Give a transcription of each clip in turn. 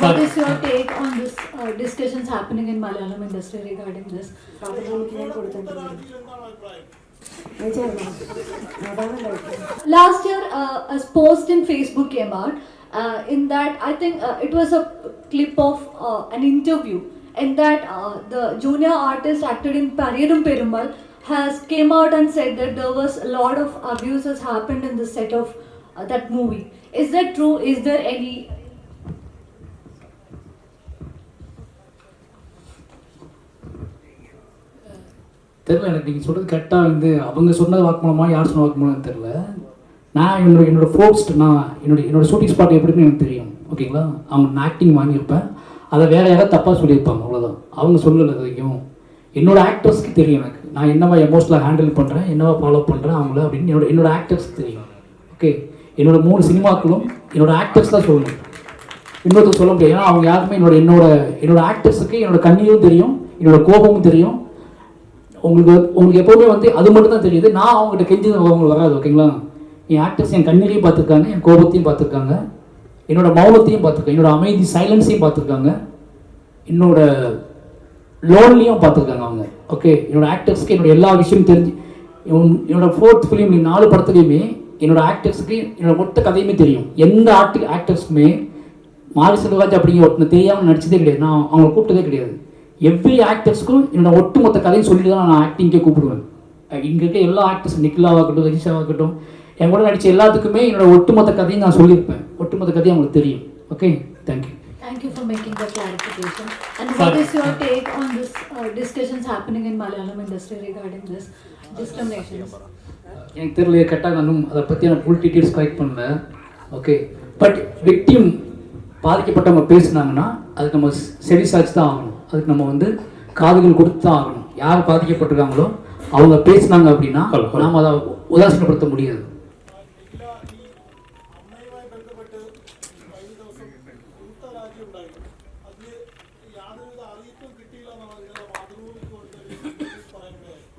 what is your take on this discussions happening in Malayalam industry regarding this? Last year, a post in Facebook came out. In that, I think it was a clip of an interview. In that, the junior artist acted in Pariyanum Perumal has came out and said that there was a lot of abuses happened in the set of that movie. Is that true? Is there any? தெரில எனக்கு நீங்கள் சொல்கிறது கரெக்டாக வந்து அவங்க சொன்னது வாக்குமூலமாக யார் சொன்ன வாக்குமூலம் தெரில. நான் என்னோட ஃபோர்ஸ்ட் நான் என்னோட ஷூட்டிங் ஸ்பாட் எப்படின்னு எனக்கு தெரியும். ஓகேங்களா, அவங்க நான் ஆக்டிங் வாங்கியிருப்பேன், அதை வேறு யாராவது தப்பாக சொல்லியிருப்பாங்க, அவ்வளோதான். அவங்க சொல்லலை வரைக்கும். என்னோடய ஆக்டர்ஸ்க்கு தெரியும் எனக்கு நான் என்னவா எமோஷனலாக ஹேண்டில் பண்ணுறேன், என்னவா ஃபாலோ பண்ணுறேன் அவங்கள அப்படின்னு என்னோட ஆக்டர்ஸ்க்கு தெரியும். ஓகே, என்னோட 3 சினிமாக்களும் என்னோடய ஆக்டர்ஸ் தான் சொல்லணும், இன்னொருத்தர் சொல்ல முடியாது. ஏன்னா அவங்க யாருமே என்னோட ஆக்டர்ஸுக்கு என்னோட கண்ணீரும் தெரியும், என்னோட கோபமும் தெரியும். உங்களுக்கு எப்போவுமே வந்து அது மட்டும் தான் தெரியுது. நான் அவங்ககிட்ட கெஞ்சி அவங்களுக்கு வராது. ஓகேங்களா, என் ஆக்டர்ஸ் என் கண்ணீரையும் பார்த்துருக்காங்க, என் கோபத்தையும் பார்த்துருக்காங்க, என்னோட மௌனத்தையும் பார்த்துருக்காங்க, என்னோட அமைதி சைலன்ஸையும் பார்த்துருக்காங்க, என்னோட லோன்லையும் பார்த்துருக்காங்க அவங்க. ஓகே, என்னோட ஆக்டர்ஸ்க்கு என்னோட எல்லா விஷயமும் தெரிஞ்சு என்னோட 4th ஃபிலிம் 4 படத்துலையுமே என்னோட ஆக்டர்ஸுக்கு என்னோட மொத்த கதையுமே தெரியும். எந்த ஆக்டர்ஸுக்குமே மாரி செல்வராஜ் அப்படிங்கிற ஒருத்தனை தெரியாமல் நடிச்சதே கிடையாது, நான் அவங்களை கூப்பிட்டதே கிடையாது. எவ்ரி ஆக்டர்ஸ்க்கும் என்னோட ஒட்டுமொத்த கதையும் சொல்லிட்டு தான் நான் ஆக்டிங்கே கூப்பிடுவேன். இங்கே இருக்க எல்லா ஆக்டர்ஸ் நிக்கிலாவாகட்டும், ரஜிஷாவாகட்டும், என் கூட நடித்த எல்லாத்துக்குமே என்னோட ஒட்டுமொத்த கதையும் நான் சொல்லியிருப்பேன். ஒட்டுமொத்த கதையும் அவங்களுக்கு தெரியும். Okay, thank you. Thank you for making the clarification. And what is your take on this discussions happening in Malayalam industry regarding this discriminations? எனக்கு தெரியல, கரெக்டாக நானும் அதை பற்றி நான் ஃபுல் டீட்டெயில்ஸ் கலெக்ட் பண்ணல. ஓகே, பட் விக்டிம் பாதிக்கப்பட்டவங்க பேசுனாங்கன்னா அதுக்கு நம்ம செவி சாய்ச்சி தான் ஆகணும், அதுக்கு நம்ம வந்து காதுகள் கொடுத்து தான் ஆகணும். யார் பாதிக்கப்பட்டிருக்காங்களோ அவங்க பேசினாங்க அப்படின்னா நாம் அதை உதாசீனப்படுத்த முடியாது.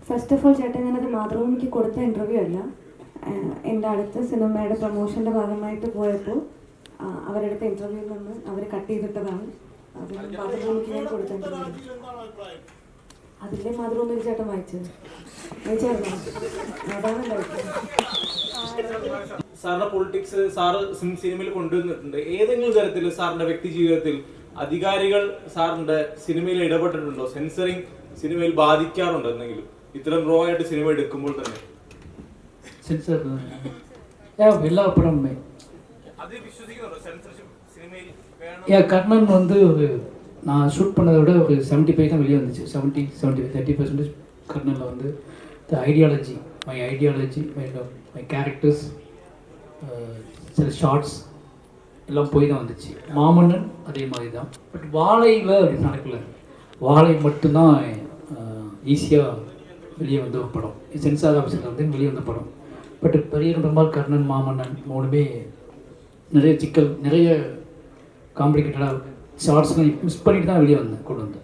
ഫസ്റ്റ് ഓഫ് ഓൾ ചേട്ടൻ ഞാനത് മാതൃഭൂമിക്ക് കൊടുത്ത ഇൻ്റർവ്യൂ അല്ല, എൻ്റെ അടുത്ത സിനിമയുടെ പ്രൊമോഷൻ്റെ ഭാഗമായിട്ട് പോയപ്പോൾ അവരെടുത്ത ഇൻ്റർവ്യൂവിൽ നിന്ന് അവർ കട്ട് ചെയ്തിട്ടതാണ്. അതിൽ മാതൃഭൂമിക്ക് ഞാൻ കൊടുത്ത ഇൻ്റർവ്യൂ. അതിലെ മാതൃഭൂമിയിൽ ചേട്ടൻ വായിച്ചത് വായിച്ചായിരുന്നോ? അതാണ് ഉണ്ടായിട്ടുള്ളത്. സാറിന്റെ പൊളിറ്റിക്സ് സാറ് സിനിമയിൽ കൊണ്ടുവന്നിട്ടുണ്ട്. ഏതെങ്കിലും തരത്തിൽ സാറിന്റെ വ്യക്തി ജീവിതത്തിൽ അധികാരികൾ സാറിന്റെ സിനിമയിൽ ഇടപെട്ടിട്ടുണ്ടോ? സെൻസറിങ് സിനിമയിൽ ബാധിക്കാറുണ്ടോ എന്തെങ്കിലും? ഇത്തരം റോ ആയിട്ട് സിനിമ എടുക്കുമ്പോൾ തന്നെ സെൻസർ எல்லா படமுமே അത് വിശ്വസിക്കുന്നുണ്ടോ? സെൻസർഷിപ്പ് സിനിമയിൽ கர்ணன் வந்து ஒரு நான் ஷூட் பண்ணதை விட ஒரு 70% தான் வெளியே வந்துச்சு. 30% கர்ணனில் வந்து த ஐடியாலஜி, மை கேரக்டர்ஸ், சில ஷார்ட்ஸ் எல்லாம் போய் தான் வந்துச்சு. மாமன்னன் அதே மாதிரி தான். பட் வாழையில் அப்படி நடக்கலை. வாழை மட்டும்தான் ஈஸியாக வெளியே வந்த ஒரு படம், சென்சார் ஆஃபீஸில் வந்து வெளியே வந்த படம். பட் பெரியன் பெருமாள், கர்ணன், மாமன்னன் 3மே நிறைய சிக்கல், நிறைய காம்ப்ளிகேட்டடாக ஷார்ட்ஸ்லாம் மிஸ் பண்ணிட்டு தான் வெளியே கொண்டு வந்தேன்.